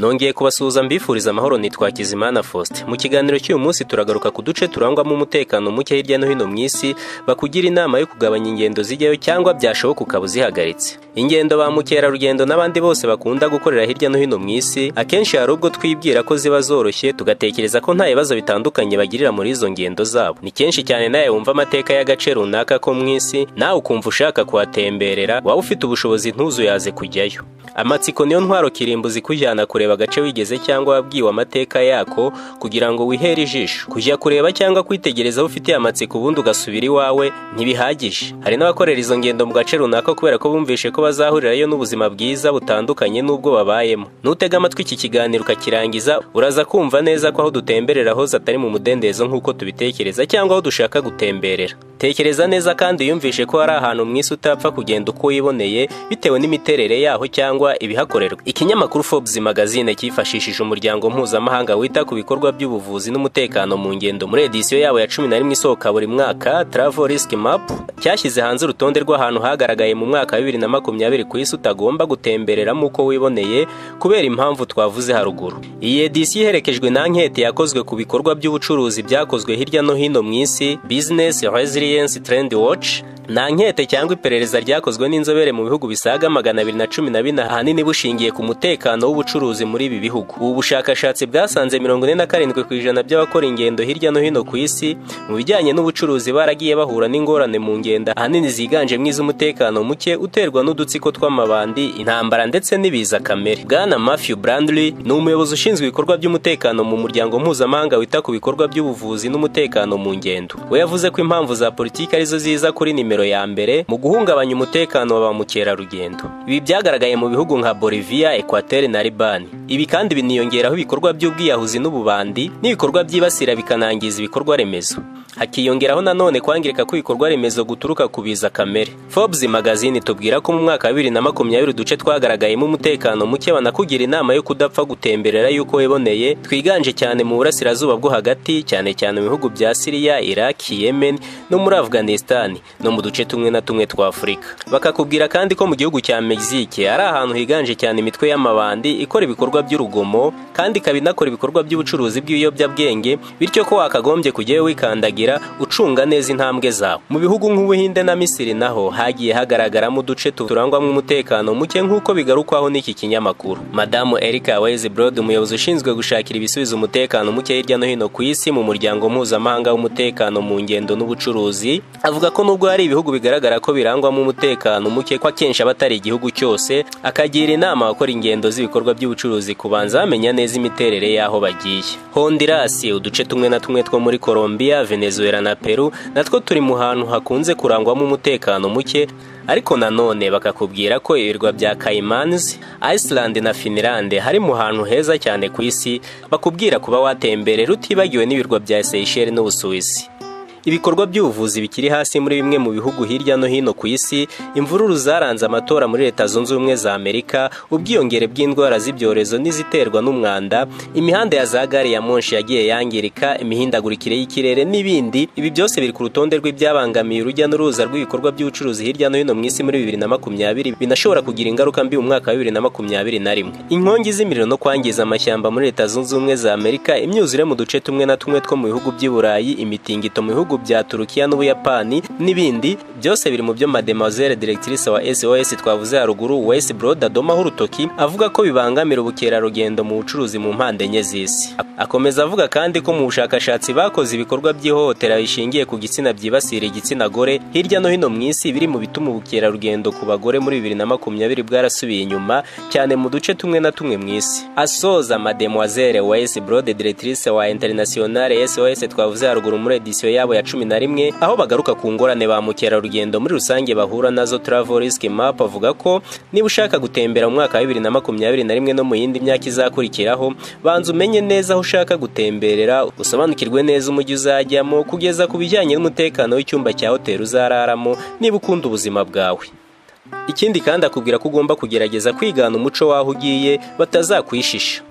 Nongeye kubasuhuza mbifuriza amahoro, nitwa Kizimana Faustin. Mu kiganiro cy'uyu munsi turagaruka ku duce turangwamo umutekano muke hirya no hino mu isi, bakugira inama yo kugabanya ingendo zijyayo cyangwa byashoboka ukaba uzihagaritse. Ingendo ba mukerarugendo n'abandi bose bakunda gukorera hirya no hino mu isi, akenshi hari ubwo twibwira ko ziba zoroshye, tugatekereza ko nta bibazo bitandukanye bagirira muri izo ngendo zabo. Ni kenshi cyane nawe wumva amateka y'agace runaka ko mu isi, nawe ukumva ushaka kuhatemberera, waba ufite ubushobozi ntuzuyaze kujyayo. Amatsiko niyo ntwaro kirimbuzi kujyana kureba agace wigeze cyangwa wabwiwe amateka yako kugira ngo wihere ijisho. Kujya kureba cyangwa kwitegereza ufitiye amatsiko ubundi ugasubira iwawe ntibihagije. Hari n'abakorera izo ngendo mu gace runaka kubera ko bumvishe ko bazahurirayo n'ubuzima bwiza butandukanye n'ubwo babayemo. Nutega amatwi iki kiganiro ukakirangiza, uraza kumva neza ko aho dutemberera hose atari mu mudendezo nk'uko tubitekereza cyangwa aho dushaka gutemberera. Tekereza neza kandi yumvishe ko hari ahantu mu isi utapfa kugenda uko wiboneye bitewe n'imiterere yaho cyangwa ibihakorerwa. Ikinyamakuru Forbes magazine cyifashishije umuryango mpuzamahanga wita ku bikorwa by'ubuvuzi n'umutekano mu ngendo muri edisiyo yabo ya 11 isohoka buri mwaka, Travel Risk Map, cyashyize hanze urutonde rw'ahantu hagaragaye mu mwaka wa 2020 ku isi utagomba gutembereramo uko wiboneye kubera impamvu twavuze haruguru. Iyi edisiyo iherekejwe na ankete yakozwe ku bikorwa by'ubucuruzi byakozwe hirya no hino mu isi, Business Resilience Trend Watch, na ankete cyangwa iperereza ryakozwe n'inzobere mu bihugu bisaga 214 ahanini bushingiye ku mutekano w'ubucuruzi muri ibi bihugu. Ubu bushakashatsi bwasanze 47% by'abakora ingendo hirya no hino ku isi mu bijyanye n'ubucuruzi baragiye bahura n'ingorane mu ngenda ahanini ziganje mw'iz'umutekano muke uterwa n'udutsiko tw'amabandi, intambara ndetse n'ibiza kamere. Bwana Matthew Brandley ni umuyobozi ushinzwe ibikorwa by'umutekano mu muryango mpuzamahanga wita ku bikorwa by'ubuvuzi n'umutekano mu ngendo. We yavuze ko impamvu za politiki arizo ziza kuri nimero ya mbere mu guhungabanya umutekano wa ba mukerarugendo. Ibi byagaragaye mu bihugu nka Bolivia, Equateur na Libani. Ibi kandi biniyongeraho ibikorwa by'ubwiyahuzi n'ububandi n'ibikorwa byibasira bikanangiza ibikorwa remezo. Hakiyongeraho nanone kwangirika kw'ibikorwa remezo guturuka ku biza kamere. Forbes magazine tubwira ko mu mwaka wa 2020 uduce twagaragayemo umutekano muke, banakugira inama yo kudapfa gutemberera yuko wiboneye, twiganje cyane mu burasirazuba bwo hagati, cyane cyane mu bihugu bya Syria, Iraq, Yemen no muri Afghanistan no mu duce tumwe na tumwe twa Afurika. Bakakubwira kandi ko mu gihugu cya Mexique ari ahantu higanje cyane imitwe y'amabandi ikora ibikorwa by'urugomo kandi kabinakora ibikorwa by'ubucuruzi bw'ibiyobyabwenge, bityo ko wakagombye kujyayo wikandagira ucunga neza intambwe zawe. Mu bihugu nk'Ubuhinde na Misiri naho hagiye hagaragaramo uduce turangwamo umutekano muke nk'uko bigarukwaho n'iki kinyamakuru. Madamu Erica Weisbrod, umuyobozi ushinzwe gushakira ibisubizo umutekano muke hirya no hino ku isi mu muryango mpuzamahanga w'umutekano mu ngendo n'ubucuruzi, avuga ko nubwo hari ibihugu bigaragara ko birangwamo umutekano muke ko akenshi abatari igihugu cyose, akagira inama abakora ingendo z'ibikorwa by'ubucuruzi kubanza bamenya neza imiterere y'aho bagiye. Honduras, uduce tumwe na tumwe two muri Colombia, Venezuela na Peru natwo turi mu hantu hakunze kurangwamo umutekano muke, ariko nanone bakakubwira ko ibirwa bya Caimans, Iceland na Finland hari mu hantu heza cyane ku isi, bakubwira kuba watemberera utibagiwe n'ibirwa bya Seychelles n'Ubusuwisi. Ibikorwa by'ubuvuzi bikiri hasi muri bimwe mu bihugu hirya no hino ku isi, imvururu zaranze amatora muri Leta Zunze Ubumwe za Amerika, ubwiyongere bw'indwara z'ibyorezo n'iziterwa n'umwanda, imihanda ya za gari ya moshi yagiye yangirika, imihindagurikire y'ikirere n'ibindi. Ibi byose biri ku rutonde rw'ibyabangamiye urujya n'uruza rw'ibikorwa by'ubucuruzi hirya no hino mu isi muri 2020, binashobora kugira ingaruka mbi mu mwaka wa 2021. Inkongi z'imiriro no kwangiza amashyamba muri Leta Zunze Ubumwe za Amerika, imyuzure mu duce tumwe na tumwe two mu bihugu by'i Burayi, imitingito mu bihugu bya Turukiya n'Ubuyapani n'ibindi, byose biri mu byo Mademoiselle Directrice wa SOS twavuze haruguru Weisbrod adomaho urutoki, avuga ko bibangamira ubukerarugendo mu bucuruzi mu mpande enye z'isi. Akomeza avuga kandi ko mu bushakashatsi bakoze ibikorwa by'ihohotera bishingiye ku gitsina byibasira igitsina gore hirya no hino mu isi biri mu bituma ubukerarugendo ku bagore muri 2020 bwarasubiye inyuma cyane mu duce tumwe na tumwe mu isi. Asoza Mademoiselle Weisbrod Directrice wa Internationale SOS twavuze haruguru muri edisiyo yabo ya 11 aho bagaruka ku ngorane ba mukerarugendo muri rusange bahura nazo. Travel Risk Map avuga ko niba ushaka gutembera mu mwaka wa 2021 no mu yindi myaka izakurikiraho, banza umenye neza aho ushaka gutemberera, usobanukirwe neza umujyi uzajyamo kugeza ku bijyanye n'umutekano w'icyumba cya hoteli uzararamo niba ukunda ubuzima bwawe. Ikindi kandi akubwira ko ugomba kugerageza kwigana umuco waho ugiye batazakwishisha.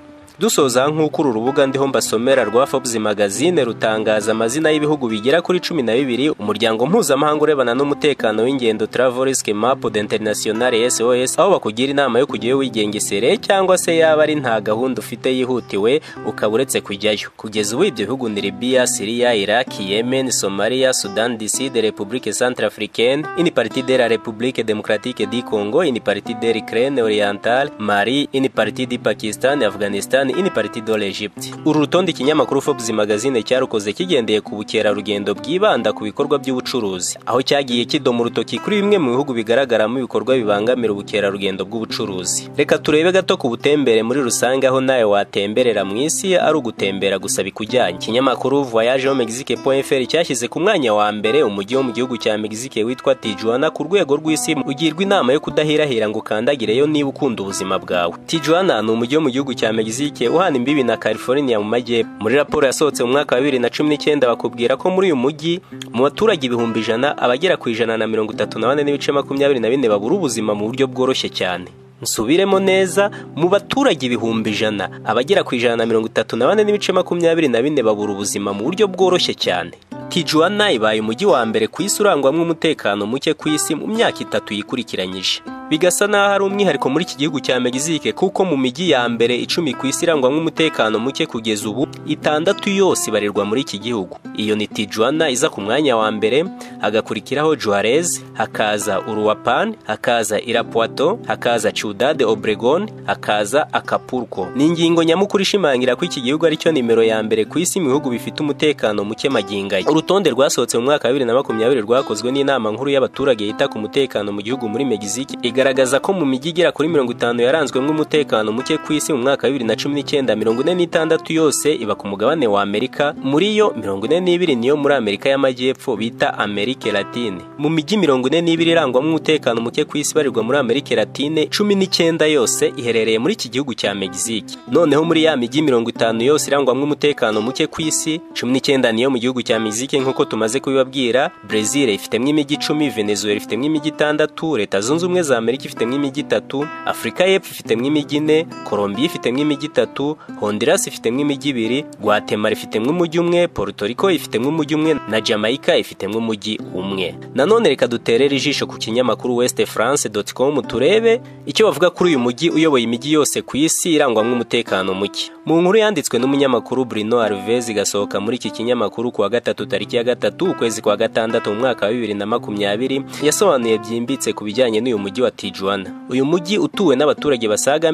Dusoza nk'uko uru rubuga ndiho mbasomera rwa Forbes magazine rutangaza amazina y'ibihugu bigera kuri 12 umuryango mpuzamahanga urebana n'umutekano w'ingendo Travel Risk Map International SOS aho bakugira inama yo kujyayo wigengesere cyangwa se yaba ari nta gahunda ufite yihutiwe ukaburetse kujyayo. Kugeza ubu ibyo bihugu ni Libya, Syria, Iraq, Yemen, Somalia, Sudan du Sud, République Centrafricaine, une partie de la République démocratique du Congo, une partie de l'Ukraine orientale, Mali, une partie du Pakistan, Afghanistan, une partie de l'Egypte. Uru rutonde ikinyamakuru Forbes magazine cyarukoze kigendeye ku bukerarugendo bwibanda ku bikorwa by'ubucuruzi, aho cyagiye kidoma urutoki kuri bimwe mu bihugu bigaragaramo ibikorwa bibangamira ubukerarugendo bw'ubucuruzi. Reka turebe gato ku butembere muri rusange aho nawe watemberera mu isi ari ugutembera gusa bikujyanye. Ikinyamakuru Voyage au Mexique.fr cyashyize ku mwanya wa mbere umujyi wo mu gihugu cya Mexique witwa Tijuana ku rwego rw'isi ugirwa inama yo kudahirahira ngo kandagireyo niba ukunda ubuzima bwawe. Tijuana ni umujyi wo mu gihugu cya Mexique uhana imbibi na California mu majyepfo. Muri raporo yasohotse mu mwaka wa 2019 bakubwira ko muri uyu mujyi mu baturage ibihumbi 100 abagera ku 134.24 babura ubuzima mu buryo bworoshye cyane. Nsubiremo neza, mu baturage ibihumbi 100 abagera ku 134.24 babura ubuzima mu buryo bworoshye cyane. Tijuana ibaye umujyi wa mbere ku isi urangwamo umutekano muke ku isi mu myaka 3 yikurikiranyije. Bigasa naho ari umwihariko muri iki gihugu cya Mexique kuko mu mijyi ya mbere 10 ku isi irangwamo umutekano muke kugeza ubu 6 yose barirwa muri iki gihugu. Iyo ni Tijuana iza ku mwanya wa mbere, hagakurikiraho Juarez, hakaza Uruapan, hakaza Irapuato, hakaza Ciudad Obregón, hakaza Acapulco. Ni ingingo nyamukuru ishimangira ko iki gihugu ari cyo nimero ya mbere ku isi mu bihugu bifite umutekano muke magingaye. Urutonde rwasohotse mu mwaka wa 2020 rwakozwe n'inama nkuru y'abaturage yita ku mutekano mu gihugu muri Mexique igaragaza ko mu mijyi igera kuri 50 yaranzwemo umutekano muke ku isi mu mwaka wa 2019 46 yose iba ku mugabane wa Amerika, muri yo 42 niyo muri Amerika y'Amajyepfo bita Amerika Latine. Mu mijyi 42 irangwamo umutekano muke ku isi barirwa muri Amerika Latine 19 yose iherereye muri iki gihugu cya Mexique. Noneho muri ya mijyi 50 yose irangwamo umutekano muke ku isi 19 niyo mu gihugu cya Mexique nk'uko tumaze kubibabwira. Brazil ifitemo imijyi 10, Venezuela ifitemo imijyi 6, Leta Zunze Ubumwe za Amerika ifitemo imijyi 3, Afrika y'Epfo ifitemo imijyi 4, Colombia ifitemo imijyi 3, Honduras ifitemo imijyi 2, Guatemala ifitemo umujyi 1, Puerto Rico ifitemo umujyi 1 na Jamaica ifitemo umujyi 1. Nanone reka duterere ijisho ku kinyamakuru westfrance.com turebe icyo bavuga kuri uyu mujyi uyoboye imijyi yose ku isi irangwamo umutekano muke. Mu nkuru yanditswe n'umunyamakuru Bruno Alves igasohoka muri iki kinyamakuru ku wa 3 tariki ya 3 ukwezi kwa 6 mu mwaka wa 2020 yasobanuye byimbitse ku bijyanye n'uyu mujyi wa Tijuana. Uyu mujyi utuwe n'abaturage basaga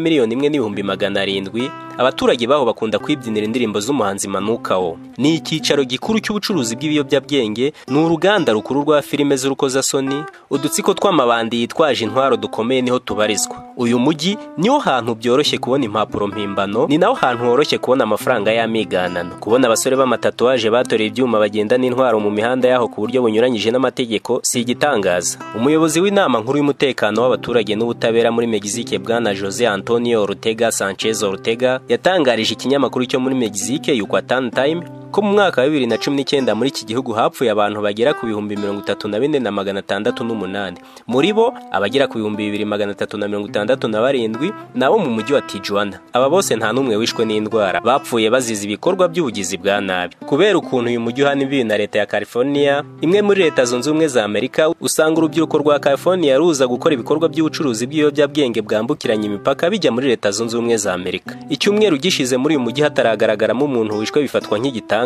1,700,000. Abaturage baho bakunda kwibyinira indirimbo z'umuhanzi Manukao. Ni icyicaro gikuru cy'ubucuruzi bw'ibiyobyabwenge, ni uruganda rukuru rwa filime z'urukozasoni, udutsiko tw'amabandi yitwaje intwaro dukomeye niho tubarizwa. Uyu mujyi niho hantu byoroshye kubona impapuro mpimbano, ni naho hantu horoshye kubona amafaranga y'amiganano. Kubona abasore b'amatatuwaje batoreye ibyuma bagenda n'intwaro mu mihanda yaho ku buryo bunyuranyije n'amategeko si igitangaza. Umuyobozi w'inama nkuru y'umutekano w'abaturage n'ubutabera muri Mexique bwana Jose Antonio Ortega Sanchez Ortega yatangarije ikinyamakuru cyo muri Mexique Yucatan Time ko mu mwaka wa 2019 muri iki gihugu hapfuye abantu bagera ku 34,608. Muri bo abagera ku 2,367 nabo mu mujyi wa Tijuana. Aba bose nta numwe wishwe n'indwara, bapfuye bazize ibikorwa by'ubugizi bwa nabi. Kubera ukuntu uyu mujyi uhana imbibi na leta ya California, imwe muri Leta Zunze Ubumwe za Amerika, usanga urubyiruko rwa California ruza gukora ibikorwa by'ubucuruzi bw'ibiyobyabwenge bwambukiranya imipaka bijya muri Leta Zunze Ubumwe za Amerika. Icyumweru gishize muri uyu mujyi hataragaragaramo umuntu wishwe bifatwa nk'igitanga.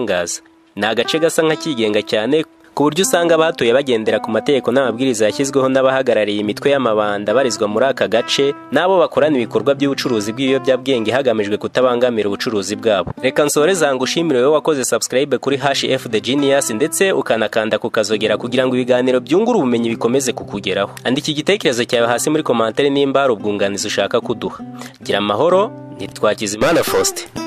Ni agace gasa nk'akigenga cyane ku buryo usanga abatuye bagendera ku mategeko n'amabwiriza yashyizweho n'abahagarariye imitwe y'amabanda barizwa muri aka gace nabo bakorana ibikorwa by'ubucuruzi bw'ibiyobyabwenge hagamijwe kutabangamira ubucuruzi bwabo. Reka nsoreza ngushimire wowe wakoze subscribe kuri #FTheGenius ndetse ukanakanda kukazogera kugira ngo ibiganiro byungura ubumenyi bikomeze kukugeraho. Andika igitekerezo cyawe hasi muri commentaire nimba hari ubwunganizi ushaka kuduha. Gira amahoro, ni Twakizimana Faustin.